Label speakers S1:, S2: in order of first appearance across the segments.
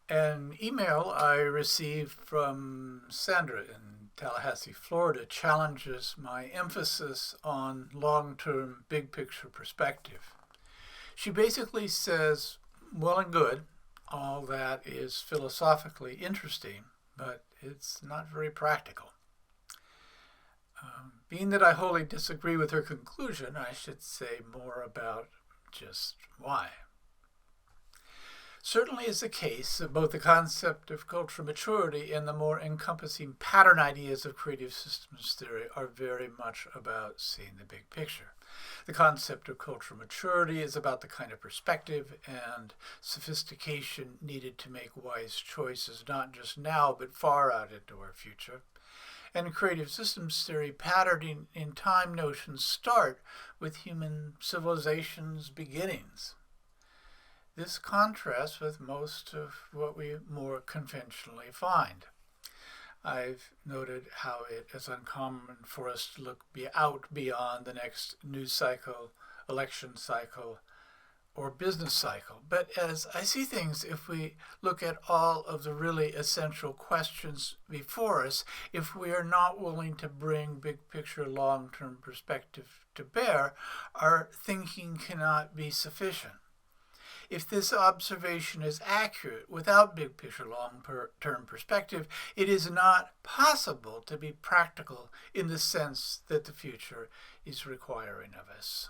S1: An email I received from Sandra in Tallahassee, Florida, challenges my emphasis on long-term big picture perspective. She basically says, well and good, all that is philosophically interesting, but it's not very practical. Being that I wholly disagree with her conclusion, I should say more about just why. Certainly is the case that both the concept of cultural maturity and the more encompassing pattern ideas of creative systems theory are very much about seeing the big picture. The concept of cultural maturity is about the kind of perspective and sophistication needed to make wise choices, not just now, but far out into our future. And creative systems theory patterning in time notions start with human civilization's beginnings. This contrasts with most of what we more conventionally find. I've noted how it is uncommon for us to look out beyond the next news cycle, election cycle, or business cycle. But as I see things, if we look at all of the really essential questions before us, if we are not willing to bring big picture long-term perspective to bear, our thinking cannot be sufficient. If this observation is accurate without big picture long-term perspective, it is not possible to be practical in the sense that the future is requiring of us.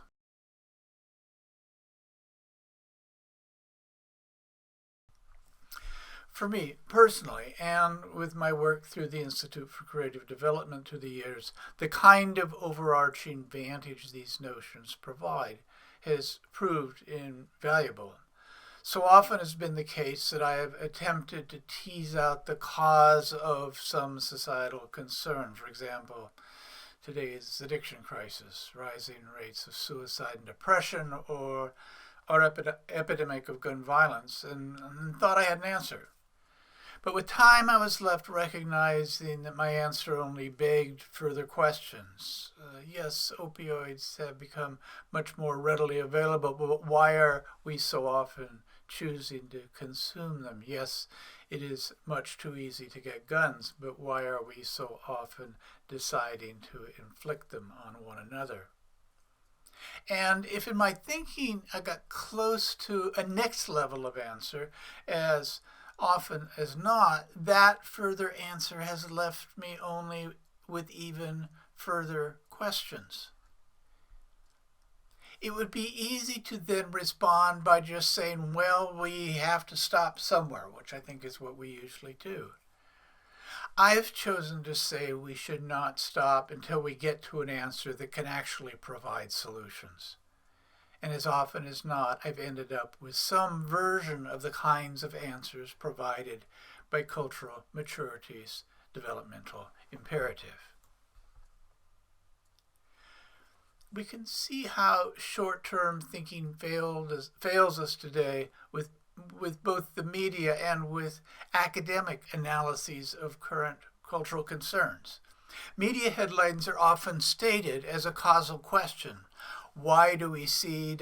S1: For me personally, and with my work through the Institute for Creative Development through the years, the kind of overarching vantage these notions provide has proved invaluable. So often has been the case that I have attempted to tease out the cause of some societal concern. For example, today's addiction crisis, rising rates of suicide and depression, or our epidemic of gun violence, and thought I had an answer. But with time, I was left recognizing that my answer only begged further questions. Yes, opioids have become much more readily available, but why are we so often choosing to consume them? Yes, it is much too easy to get guns, but why are we so often deciding to inflict them on one another? And if in my thinking I got close to a next level of answer, as often as not, that further answer has left me only with even further questions. It would be easy to then respond by just saying, well, we have to stop somewhere, which I think is what we usually do. I've chosen to say we should not stop until we get to an answer that can actually provide solutions. And as often as not, I've ended up with some version of the kinds of answers provided by cultural maturity's developmental imperative. We can see how short-term thinking fails us today with both the media and with academic analyses of current cultural concerns. Media headlines are often stated as a causal question. Why do we see ...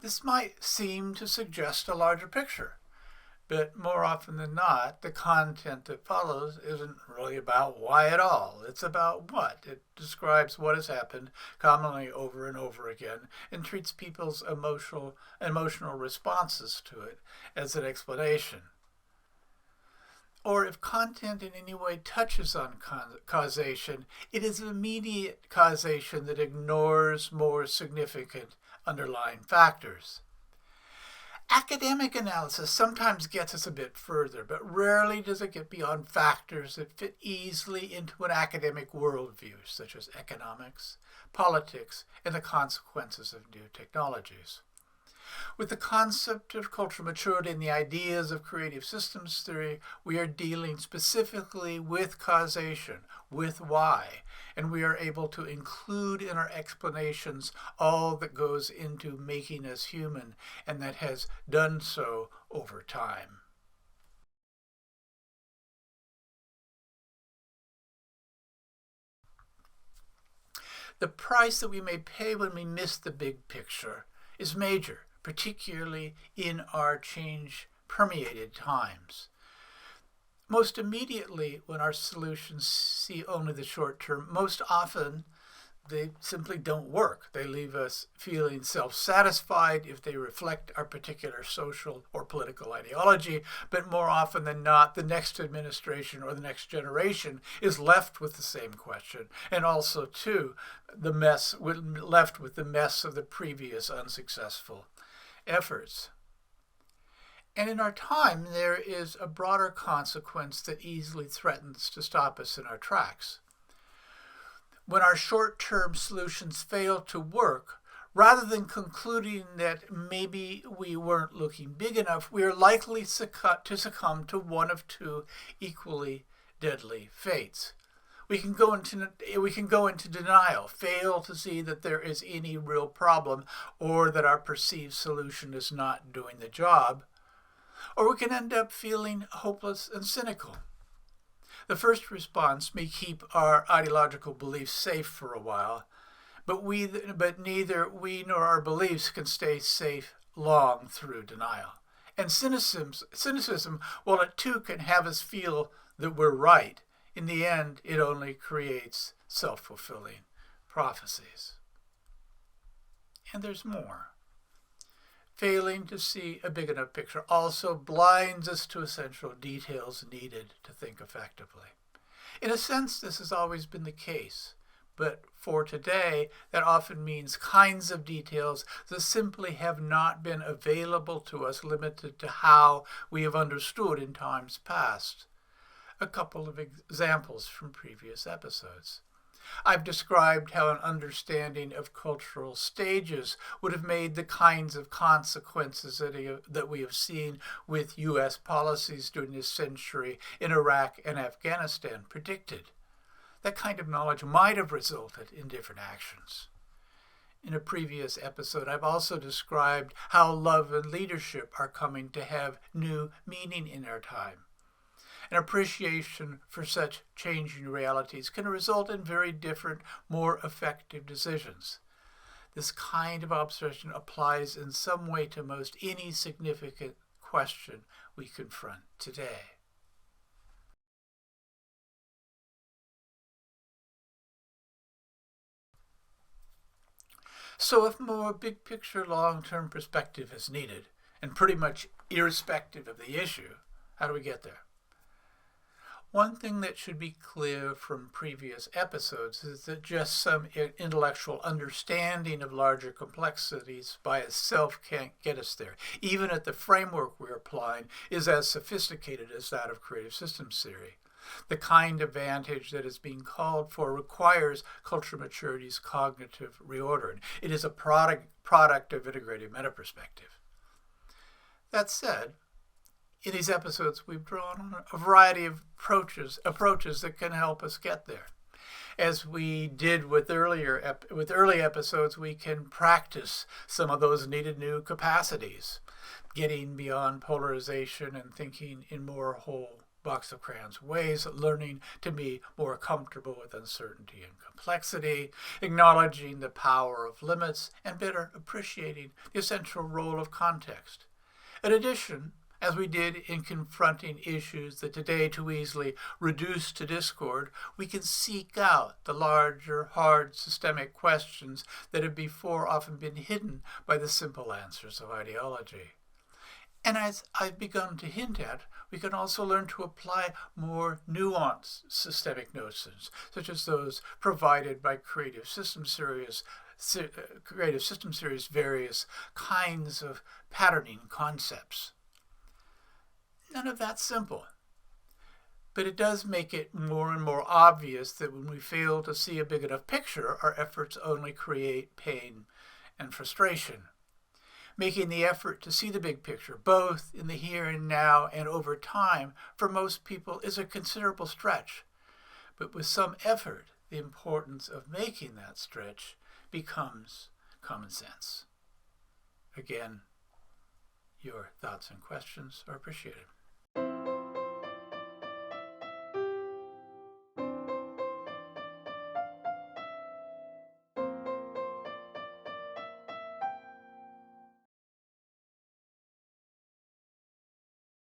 S1: This might seem to suggest a larger picture, but more often than not, the content that follows isn't really about why at all. It's about what. It describes what has happened, commonly over and over again, and treats people's emotional responses to it as an explanation. Or if content in any way touches on causation, it is immediate causation that ignores more significant underlying factors. Academic analysis sometimes gets us a bit further, but rarely does it get beyond factors that fit easily into an academic worldview, such as economics, politics, and the consequences of new technologies. With the concept of cultural maturity and the ideas of creative systems theory, we are dealing specifically with causation, with why, and we are able to include in our explanations all that goes into making us human, and that has done so over time. The price that we may pay when we miss the big picture is major, particularly in our change permeated times. Most immediately, when our solutions see only the short term, most often they simply don't work. They leave us feeling self-satisfied if they reflect our particular social or political ideology, but more often than not, the next administration or the next generation is left with the same question, and also, too, left with the mess of the previous unsuccessful efforts. And in our time, there is a broader consequence that easily threatens to stop us in our tracks. When our short-term solutions fail to work, rather than concluding that maybe we weren't looking big enough, we are likely to succumb to one of two equally deadly fates. We can go into denial, fail to see that there is any real problem or that our perceived solution is not doing the job, or we can end up feeling hopeless and cynical. The first response may keep our ideological beliefs safe for a while, but neither we nor our beliefs can stay safe long through denial. And cynicism, while it too can have us feel that we're right, in the end it only creates self-fulfilling prophecies. And there's more. Failing to see a big enough picture also blinds us to essential details needed to think effectively. In a sense, this has always been the case, but for today, that often means kinds of details that simply have not been available to us, limited to how we have understood in times past. A couple of examples from previous episodes. I've described how an understanding of cultural stages would have made the kinds of consequences that we have seen with U.S. policies during this century in Iraq and Afghanistan predicted. That kind of knowledge might have resulted in different actions. In a previous episode, I've also described how love and leadership are coming to have new meaning in our time. An appreciation for such changing realities can result in very different, more effective decisions. This kind of observation applies in some way to most any significant question we confront today. So if more big picture, long-term perspective is needed, and pretty much irrespective of the issue, how do we get there? One thing that should be clear from previous episodes is that just some intellectual understanding of larger complexities by itself can't get us there, even if the framework we're applying is as sophisticated as that of creative systems theory. The kind of vantage that is being called for requires cultural maturity's cognitive reordering. It is a product of integrative meta-perspective. That said, in these episodes, we've drawn on a variety of approaches that can help us get there. As we did with early episodes, we can practice some of those needed new capacities, getting beyond polarization and thinking in more whole box of crayons ways, learning to be more comfortable with uncertainty and complexity, acknowledging the power of limits, and better appreciating the essential role of context. In addition, as we did in confronting issues that today too easily reduce to discord, we can seek out the larger, hard, systemic questions that have before often been hidden by the simple answers of ideology. And as I've begun to hint at, we can also learn to apply more nuanced systemic notions, such as those provided by Creative Systems Theory's various kinds of patterning concepts. None of that's simple, but it does make it more and more obvious that when we fail to see a big enough picture, our efforts only create pain and frustration. Making the effort to see the big picture, both in the here and now and over time, for most people is a considerable stretch. But with some effort, the importance of making that stretch becomes common sense. Again, your thoughts and questions are appreciated.